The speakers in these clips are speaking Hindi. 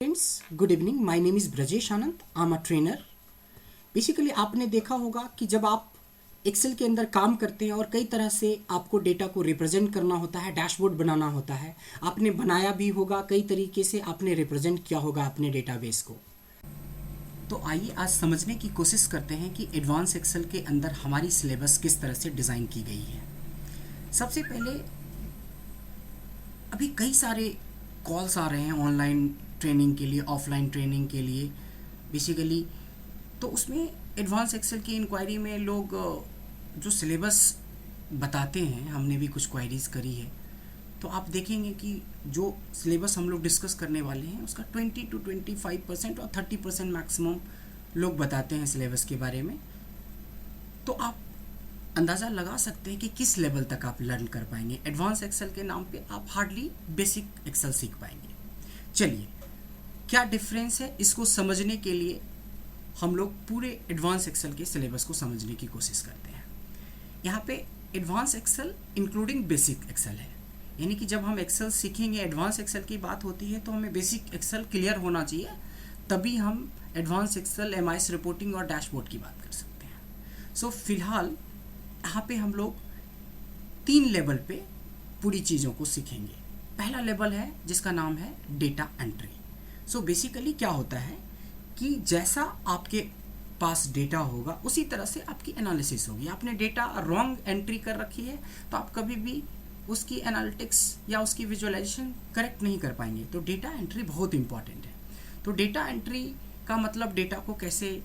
Friends, good evening. My name is Brajesh Anand. I am a trainer. Basically आपने देखा होगा कि जब आप एक्सेल के अंदर काम करते हैं और कई तरह से आपको डेटा को रिप्रेजेंट करना होता है, डैशबोर्ड बनाना होता है, आपने बनाया भी होगा, कई तरीके से आपने रिप्रेजेंट किया होगा अपने डेटाबेस को। तो आइए आज समझने की कोशिश करते हैं कि एडवांस एक्सेल के अंदर हमारी सिलेबस किस तरह से डिज़ाइन की गई है। सबसे पहले अभी कई सारे कॉल्स आ रहे हैं ऑनलाइन ट्रेनिंग के लिए, ऑफलाइन ट्रेनिंग के लिए बेसिकली। तो उसमें एडवांस एक्सेल की इंक्वायरी में लोग जो सिलेबस बताते हैं, हमने भी कुछ क्वायरीज़ करी है, तो आप देखेंगे कि जो सिलेबस हम लोग डिस्कस करने वाले हैं उसका 20 to 25% और 30% मैक्सिमम लोग बताते हैं सिलेबस के बारे में। तो आप अंदाज़ा लगा सकते हैं कि किस लेवल तक आप लर्न कर पाएंगे। एडवांस एक्सेल के नाम पे आप हार्डली बेसिक एक्सेल सीख पाएंगे। चलिए, क्या डिफरेंस है इसको समझने के लिए हम लोग पूरे एडवांस एक्सेल के सिलेबस को समझने की कोशिश करते हैं। यहाँ पे advance Excel including basic Excel है, यानी कि जब हम एक्सेल सीखेंगे, एडवांस एक्सेल की बात होती है तो हमें बेसिक एक्सेल क्लियर होना चाहिए, तभी हम एडवांस एक्सेल, एमआईएस रिपोर्टिंग और डैशबोर्ड की बात कर सकते हैं। सो फिलहाल यहाँ पे हम लोग 3 लेवल पे पूरी चीज़ों को सीखेंगे। पहला लेवल है जिसका नाम है डेटा एंट्री। सो बेसिकली क्या होता है कि जैसा आपके पास डेटा होगा उसी तरह से आपकी एनालिसिस होगी। आपने डेटा रॉन्ग एंट्री कर रखी है तो आप कभी भी उसकी एनालिटिक्स या उसकी विजुअलाइजेशन करेक्ट नहीं कर पाएंगे। तो डेटा एंट्री बहुत इंपॉर्टेंट है। तो डेटा एंट्री का मतलब डेटा को कैसे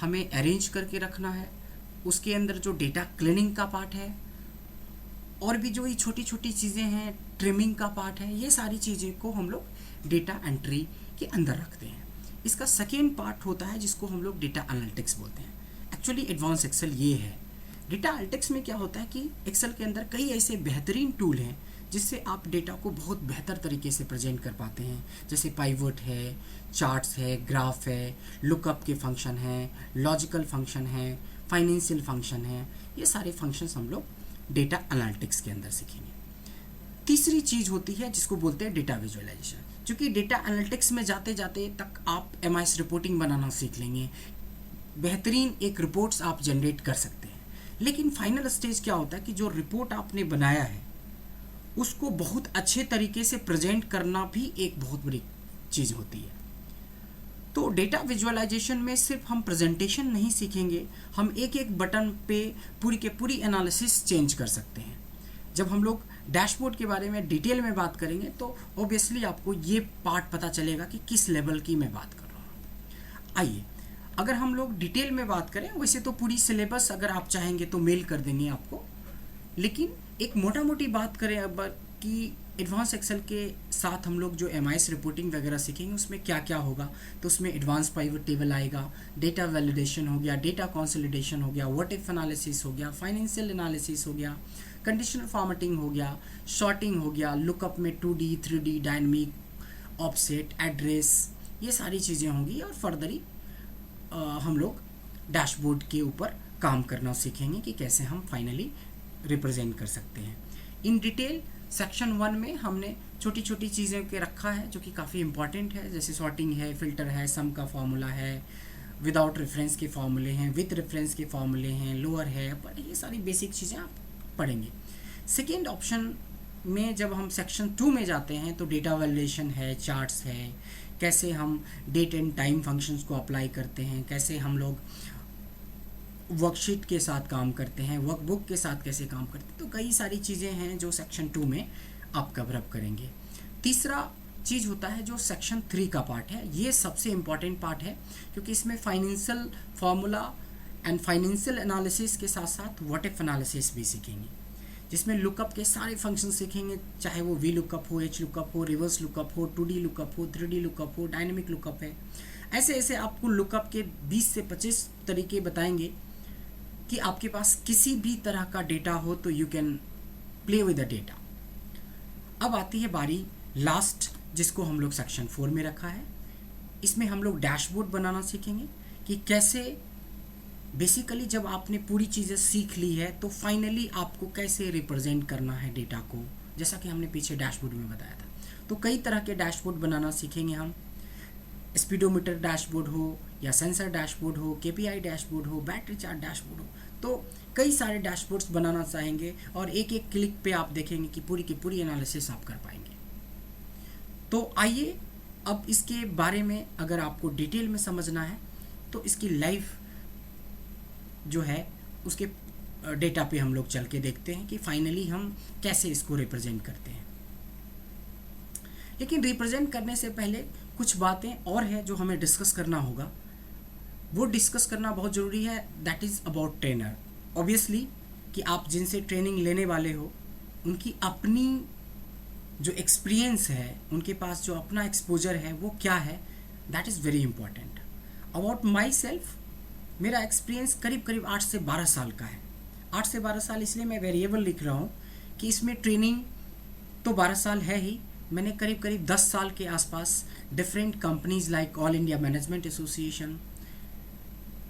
हमें अरेंज करके रखना है, उसके अंदर जो डेटा क्लीनिंग का पार्ट है और भी जो ये छोटी छोटी चीज़ें हैं, ट्रिमिंग का पार्ट है, ये सारी चीज़ें को हम लोग डेटा एंट्री के अंदर रखते हैं। इसका सेकेंड पार्ट होता है जिसको हम लोग डेटा एनालिटिक्स बोलते हैं। एक्चुअली एडवांस एक्सेल ये है। डेटा एनालिटिक्स में क्या होता है कि एक्सेल के अंदर कई ऐसे बेहतरीन टूल हैं जिससे आप डेटा को बहुत बेहतर तरीके से प्रेजेंट कर पाते हैं। जैसे पाइवट है, चार्ट्स है, ग्राफ है, लुकअप के फंक्शन हैं, लॉजिकल फंक्शन है, फाइनेंशियल फंक्शन है। ये सारे फंक्शंस हम लोग डेटा एनालिटिक्स के अंदर सीखेंगे। तीसरी चीज़ होती है जिसको बोलते हैं डेटा विजुअलाइजेशन। क्योंकि डेटा एनालिटिक्स में जाते जाते तक आप एमआईएस रिपोर्टिंग बनाना सीख लेंगे, बेहतरीन एक रिपोर्ट्स आप जनरेट कर सकते हैं। लेकिन फाइनल स्टेज क्या होता है कि जो रिपोर्ट आपने बनाया है उसको बहुत अच्छे तरीके से प्रेजेंट करना भी एक बहुत बड़ी चीज़ होती है। तो डेटा विजुअलाइजेशन में सिर्फ हम प्रेजेंटेशन नहीं सीखेंगे, हम एक एक बटन पे पूरी के पूरी एनालिसिस चेंज कर सकते हैं। जब हम लोग डैशबोर्ड के बारे में डिटेल में बात करेंगे तो ऑब्वियसली आपको ये पार्ट पता चलेगा कि किस लेवल की मैं बात कर रहा हूँ। आइए, अगर हम लोग डिटेल में बात करें, वैसे तो पूरी सिलेबस अगर आप चाहेंगे तो मेल कर देंगे आपको, लेकिन एक मोटा मोटी बात करें अब कि एडवांस एक्सेल के साथ हम लोग जो एमआईएस रिपोर्टिंग वगैरह सीखेंगे उसमें क्या क्या होगा। तो उसमें एडवांस पाइवट टेबल आएगा, डेटा वैलिडेशन हो गया, डेटा कंसोलिडेशन हो गया, व्हाट इफ एनालिसिस हो गया, फाइनेंशियल एनालिसिस हो गया, कंडीशनल फॉर्मेटिंग हो गया, शॉर्टिंग हो गया, लुकअप में 2D 3D dynamic, offset, address, ये सारी चीज़ें होंगी। और फर्दरी हम लोग डैशबोर्ड के ऊपर काम करना सीखेंगे कि कैसे हम फाइनली रिप्रेजेंट कर सकते हैं। इन डिटेल सेक्शन 1 में हमने छोटी छोटी चीज़ें के रखा है जो कि काफ़ी इंपॉर्टेंट है, जैसे सॉर्टिंग है, फिल्टर है, सम का फॉर्मूला है, विदाउट रेफरेंस के फॉर्मूले हैं, विथ रेफरेंस के फॉर्मूले हैं, लोअर है, पर ये सारी बेसिक चीज़ें आप पढ़ेंगे। सेकेंड ऑप्शन में जब हम सेक्शन 2 में जाते हैं तो डेटा वैलिडेशन है, चार्ट्स है, कैसे हम डेट एंड टाइम फंक्शंस को अप्लाई करते हैं, कैसे हम लोग वर्कशीट के साथ काम करते हैं, वर्कबुक के साथ कैसे काम करते हैं। तो कई सारी चीज़ें हैं जो सेक्शन 2 में आप कवर अप करेंगे। तीसरा चीज़ होता है जो सेक्शन 3 का पार्ट है। ये सबसे इम्पॉर्टेंट पार्ट है क्योंकि इसमें financial formula and financial analysis के साथ साथ व्हाट इफ एनालिसिस भी सीखेंगे, जिसमें लुकअप के सारे फंक्शन सीखेंगे, चाहे वो वी लुकअप हो, एच लुकअप हो, रिवर्स लुकअप हो, 2D लुकअप हो, 3D लुकअप हो, डायनेमिक लुकअप है। ऐसे ऐसे आपको लुकअप के 20 से 25 तरीके बताएंगे कि आपके पास किसी भी तरह का डेटा हो तो you can play with the data. अब आती है बारी लास्ट, जिसको हम लोग सेक्शन 4 में रखा है। इसमें हम लोग डैशबोर्ड बनाना सीखेंगे कि कैसे बेसिकली जब आपने पूरी चीज़ें सीख ली है तो फाइनली आपको कैसे रिप्रेजेंट करना है डेटा को, जैसा कि हमने पीछे डैशबोर्ड में बताया था। तो कई तरह के डैशबोर्ड बनाना सीखेंगे हम। स्पीडोमीटर डैशबोर्ड हो या सेंसर डैशबोर्ड हो, केपीआई डैशबोर्ड हो, बैटरी चार्ट डैशबोर्ड हो, तो कई सारे डैशबोर्ड्स बनाना चाहेंगे और एक एक क्लिक पे आप देखेंगे कि पूरी की पूरी एनालिसिस आप कर पाएंगे। तो आइए अब इसके बारे में अगर आपको डिटेल में समझना है तो इसकी लाइव जो है उसके डेटा पे हम लोग चल के देखते हैं कि फाइनली हम कैसे इसको रिप्रेजेंट करते हैं। लेकिन रिप्रेजेंट करने से पहले कुछ बातें और है जो हमें डिस्कस करना होगा। वो डिस्कस करना बहुत ज़रूरी है, that is about trainer. Obviously कि आप जिनसे ट्रेनिंग लेने वाले हो उनकी अपनी जो एक्सपीरियंस है, उनके पास जो अपना एक्सपोजर है वो क्या है, that is very important. About my self, मेरा एक्सपीरियंस करीब करीब 8 से 12 साल का है। 8 से 12 साल इसलिए मैं वेरिएबल लिख रहा हूँ कि इसमें ट्रेनिंग तो 12 साल है ही, मैंने करीब करीब 10 साल के आसपास different companies like all India management association,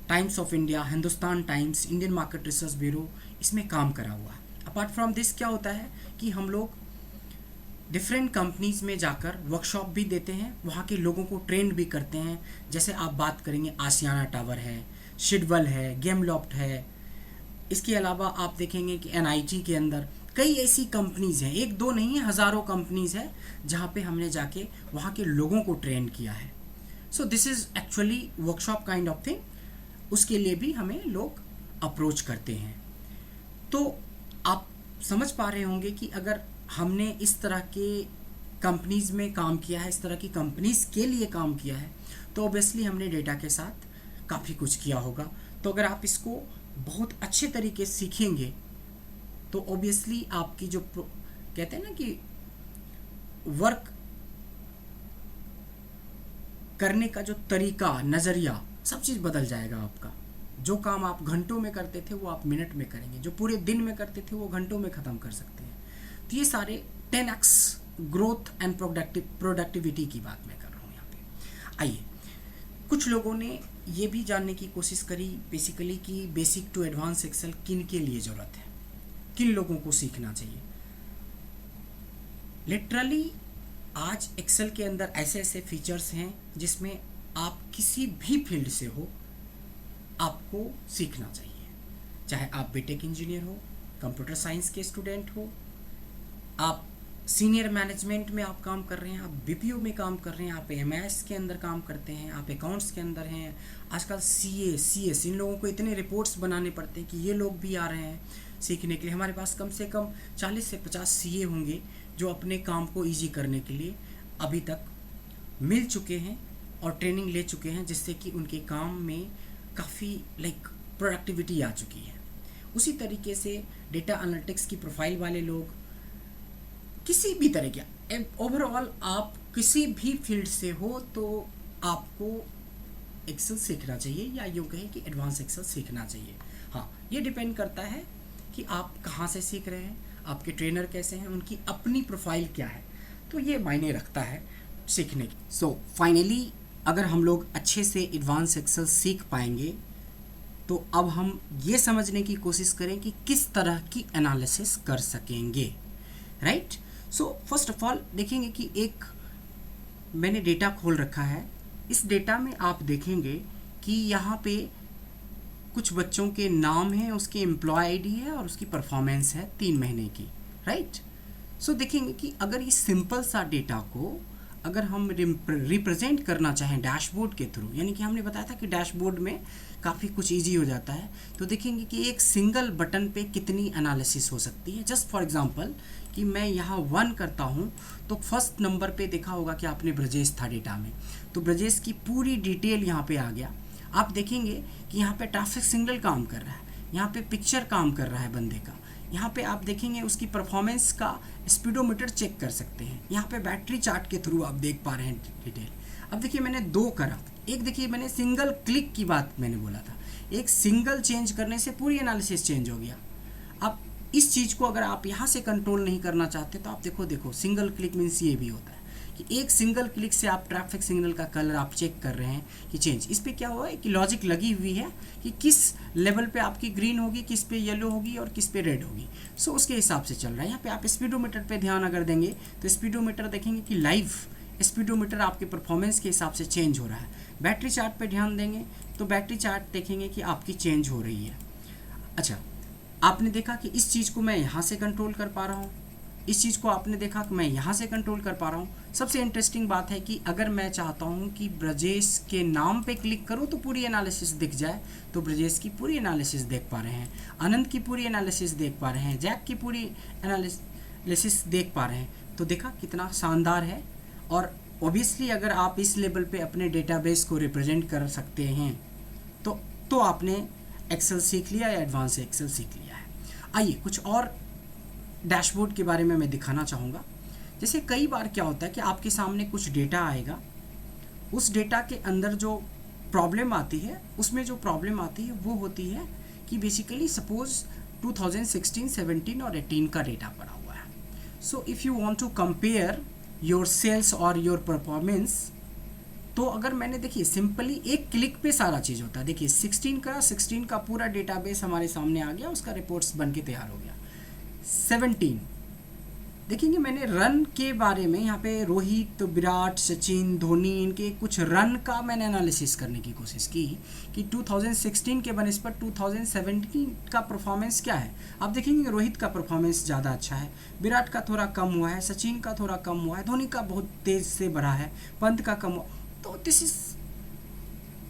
times of India, Hindustan times, Indian market research bureau, इसमें काम करा हुआ। अपार्ट फ्रॉम दिस क्या होता है कि हम लोग डिफरेंट कंपनीज में जाकर वर्कशॉप भी देते हैं, वहाँ के लोगों को ट्रेन भी करते हैं। जैसे आप बात करेंगे आसियाना टावर है, शिडवल है, गेमलॉफ्ट है, इसके अलावा आप देखेंगे कि एनआईटी के अंदर कई ऐसी कंपनीज हैं, एक दो नहीं है, हज़ारों कंपनीज हैं जहाँ पे हमने जाके वहाँ के लोगों को ट्रेन किया है। So this is actually workshop kind of thing. उसके लिए भी हमें लोग अप्रोच करते हैं। तो आप समझ पा रहे होंगे कि अगर हमने इस तरह के कंपनीज में काम किया है, इस तरह की कंपनीज के लिए काम किया है, तो ऑब्वियसली हमने डेटा के साथ काफ़ी कुछ किया होगा। तो अगर आप इसको बहुत अच्छे तरीके से सीखेंगे तो ऑब्वियसली आपकी जो कहते हैं ना कि वर्क करने का जो तरीका, नज़रिया, सब चीज़ बदल जाएगा आपका। जो काम आप घंटों में करते थे वो आप मिनट में करेंगे, जो पूरे दिन में करते थे वो घंटों में ख़त्म कर सकते हैं। तो ये सारे 10x ग्रोथ एंड प्रोडक्टिविटी की बात मैं कर रहा हूँ यहाँ पे। आइए, कुछ लोगों ने ये भी जानने की कोशिश करी बेसिकली कि बेसिक टू एडवांस एक्सेल किन के लिए ज़रूरत है, किन लोगों को सीखना चाहिए। लिटरली आज एक्सेल के अंदर ऐसे ऐसे फीचर्स हैं जिसमें आप किसी भी फील्ड से हो आपको सीखना चाहिए। चाहे आप बीटेक इंजीनियर हो, कंप्यूटर साइंस के स्टूडेंट हो, आप सीनियर मैनेजमेंट में आप काम कर रहे हैं, आप बीपीओ में काम कर रहे हैं, आप एमएस के अंदर काम करते हैं, आप अकाउंट्स के अंदर हैं, आजकल सीए, सीएस, इन लोगों को इतने रिपोर्ट्स बनाने पड़ते हैं कि ये लोग भी आ रहे हैं सीखने के लिए। हमारे पास कम से कम 40 से 50 सीए होंगे जो अपने काम को ईजी करने के लिए अभी तक मिल चुके हैं और ट्रेनिंग ले चुके हैं, जिससे कि उनके काम में काफ़ी प्रोडक्टिविटी आ चुकी है। उसी तरीके से डेटा एनालिटिक्स की प्रोफाइल वाले लोग, किसी भी तरह के, ओवरऑल आप किसी भी फील्ड से हो तो आपको एक्सेल सीखना चाहिए, या यूँ कहें कि एडवांस एक्सेल सीखना चाहिए। हाँ, ये डिपेंड करता है कि आप कहाँ से सीख रहे हैं, आपके ट्रेनर कैसे हैं, उनकी अपनी प्रोफाइल क्या है, तो ये मायने रखता है सीखने की। सो फाइनली अगर हम लोग अच्छे से एडवांस एक्सेल सीख पाएंगे तो अब हम ये समझने की कोशिश करें कि किस तरह की एनालिसिस कर सकेंगे, right. So first of all देखेंगे कि एक मैंने डेटा खोल रखा है। इस डेटा में आप देखेंगे कि यहाँ पे कुछ बच्चों के नाम हैं, उसके एम्प्लॉय आईडी है और उसकी परफॉर्मेंस है 3 महीने की, राइट। सो देखेंगे कि अगर इस सिंपल सा डेटा को अगर हम रिप्रेजेंट करना चाहें डैशबोर्ड के थ्रू, यानी कि हमने बताया था कि डैशबोर्ड में काफ़ी कुछ इजी हो जाता है, तो देखेंगे कि एक सिंगल बटन पे कितनी एनालिसिस हो सकती है। जस्ट फॉर एग्जांपल कि मैं यहाँ 1 करता हूँ तो फर्स्ट नंबर पे देखा होगा कि आपने ब्रजेश था डेटा में, तो ब्रजेश की पूरी डिटेल यहाँ पे आ गया। आप देखेंगे कि यहाँ पे ट्रैफिक सिग्नल काम कर रहा है, यहाँ पे पिक्चर काम कर रहा है बंदे का, यहाँ पे आप देखेंगे उसकी परफॉर्मेंस का स्पीडोमीटर चेक कर सकते हैं, यहाँ पे बैटरी चार्ट के थ्रू आप देख पा रहे हैं डिटेल। अब देखिए मैंने 2 करा, एक देखिए मैंने सिंगल क्लिक की बात मैंने बोला था, एक सिंगल चेंज करने से पूरी एनालिसिस चेंज हो गया। अब इस चीज़ को अगर आप यहाँ से कंट्रोल नहीं करना चाहते तो आप देखो सिंगल क्लिक मीन्स ये भी होता है कि एक सिंगल क्लिक से आप ट्रैफिक सिग्नल का कलर आप चेक कर रहे हैं कि चेंज। इस पर क्या हुआ है कि लॉजिक लगी हुई है कि किस लेवल पे आपकी ग्रीन होगी, किस पे येलो होगी और किस पे रेड होगी। सो उसके हिसाब से चल रहा है। यहाँ पे आप स्पीडोमीटर पे ध्यान अगर देंगे तो स्पीडोमीटर देखेंगे कि लाइव स्पीडोमीटर आपके परफॉर्मेंस के हिसाब से चेंज हो रहा है। बैटरी चार्ट पे ध्यान देंगे तो बैटरी चार्ट देखेंगे कि आपकी चेंज हो रही है। अच्छा, आपने देखा कि इस चीज़ को मैं यहाँ से कंट्रोल कर पा रहा हूँ, इस चीज़ को आपने देखा कि मैं यहाँ से कंट्रोल कर पा रहा हूँ। सबसे इंटरेस्टिंग बात है कि अगर मैं चाहता हूँ कि ब्रजेश के नाम पे क्लिक करूँ तो पूरी एनालिसिस दिख जाए, तो ब्रजेश की पूरी एनालिसिस देख पा रहे हैं, अनंत की पूरी एनालिसिस देख पा रहे हैं, जैक की पूरी एनालिसिस देख पा रहे हैं। तो देखा कितना शानदार है। और ऑब्वियसली अगर आप इस लेवल पे अपने डेटाबेस को रिप्रेजेंट कर सकते हैं तो आपने एक्सेल सीख लिया या एडवांस एक्सेल सीख लिया है। आइए कुछ और डैशबोर्ड के बारे में मैं दिखाना चाहूँगा। जैसे कई बार क्या होता है कि आपके सामने कुछ डेटा आएगा, उस डेटा के अंदर जो प्रॉब्लम आती है, उसमें जो प्रॉब्लम आती है वो होती है कि बेसिकली सपोज 2016, 17 और 18 का डेटा पड़ा हुआ है। So if you want to compare your sales और योर परफॉर्मेंस, तो अगर मैंने देखिए सिंपली एक क्लिक पे सारा चीज़ होता है। देखिए 16 का पूरा डेटाबेस हमारे सामने आ गया, उसका रिपोर्ट्स बन के तैयार हो गया। 17 देखेंगे मैंने रन के बारे में, यहाँ पे रोहित, विराट, सचिन, धोनी, इनके कुछ रन का मैंने एनालिसिस करने की कोशिश की कि 2016 के बनस्पत 2017 का परफॉर्मेंस क्या है। आप देखेंगे रोहित का परफॉर्मेंस ज़्यादा अच्छा है, विराट का थोड़ा कम हुआ है, सचिन का थोड़ा कम हुआ है, धोनी का बहुत तेज़ से बढ़ा है, पंत का कम हुआ। तो दिस इज़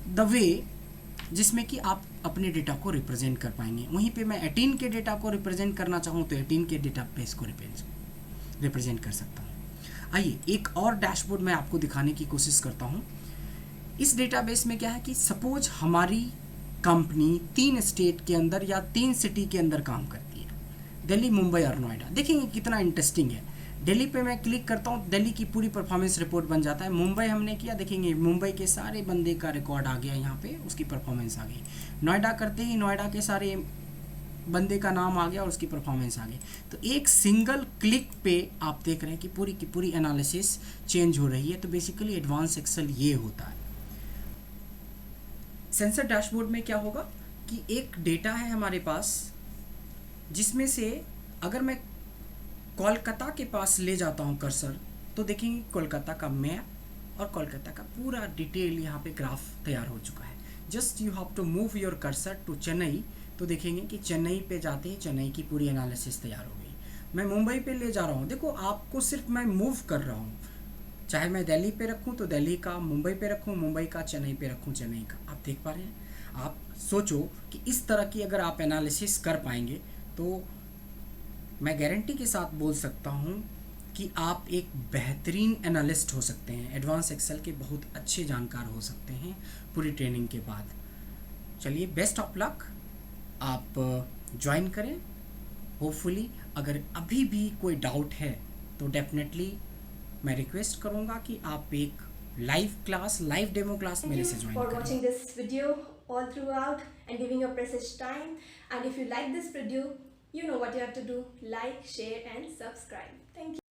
द वे जिसमें कि आप अपने डेटा को रिप्रेजेंट कर पाएंगे। वहीं पे मैं 18 के डेटा को रिप्रेजेंट करना चाहूँ तो 18 के डेटा बेस को रिप्रेजेंट कर सकता हूँ। आइए एक और डैशबोर्ड मैं आपको दिखाने की कोशिश करता हूँ। इस डेटाबेस में क्या है कि सपोज हमारी कंपनी 3 स्टेट के अंदर या 3 सिटी के अंदर काम करती है, दिल्ली, मुंबई और नोएडा। देखेंगे कितना इंटरेस्टिंग है। दिल्ली पे मैं क्लिक करता हूँ, दिल्ली की पूरी परफॉर्मेंस रिपोर्ट बन जाता है। मुंबई हमने किया, देखेंगे मुंबई के सारे बंदे का रिकॉर्ड आ गया, यहाँ पे उसकी परफॉर्मेंस आ गई। नोएडा करते ही नोएडा के सारे बंदे का नाम आ गया और उसकी परफॉर्मेंस आ गई। तो एक सिंगल क्लिक पे आप देख रहे हैं कि पूरी की पूरी एनालिसिस चेंज हो रही है। तो बेसिकली एडवांस एक्सेल ये होता है। सेंसर डैशबोर्ड में क्या होगा कि एक डेटा है हमारे पास, जिसमें से अगर मैं कोलकाता के पास ले जाता हूँ कर्सर, तो देखेंगे कोलकाता का मैप और कोलकाता का पूरा डिटेल यहाँ पे ग्राफ तैयार हो चुका है। Just you have to move your cursor to Chennai, तो देखेंगे कि चेन्नई पे जाते ही चेन्नई की पूरी एनालिसिस तैयार हो गई। मैं मुंबई पे ले जा रहा हूँ, देखो आपको सिर्फ मैं मूव कर रहा हूँ, चाहे मैं दिल्ली पे रखूँ तो दिल्ली का, मुंबई पे रखूँ मुंबई का, चेन्नई पे रखूँ चेन्नई का। आप देख पा रहे हैं। आप सोचो कि इस तरह की अगर आप एनालिसिस कर पाएंगे तो मैं गारंटी के साथ बोल सकता हूँ कि आप एक बेहतरीन एनालिस्ट हो सकते हैं, एडवांस एक्सेल के बहुत अच्छे जानकार हो सकते हैं पूरी ट्रेनिंग के बाद। चलिए बेस्ट ऑफ लक, आप ज्वाइन करें। होपफुली अगर अभी भी कोई डाउट है तो डेफिनेटली मैं रिक्वेस्ट करूँगा कि आप एक live class, live demo class मेरे से ज्वाइन करें। For watching this video all throughout and giving your precious time. And if you like this video, you know what you have to do: like, share and subscribe. Thank you.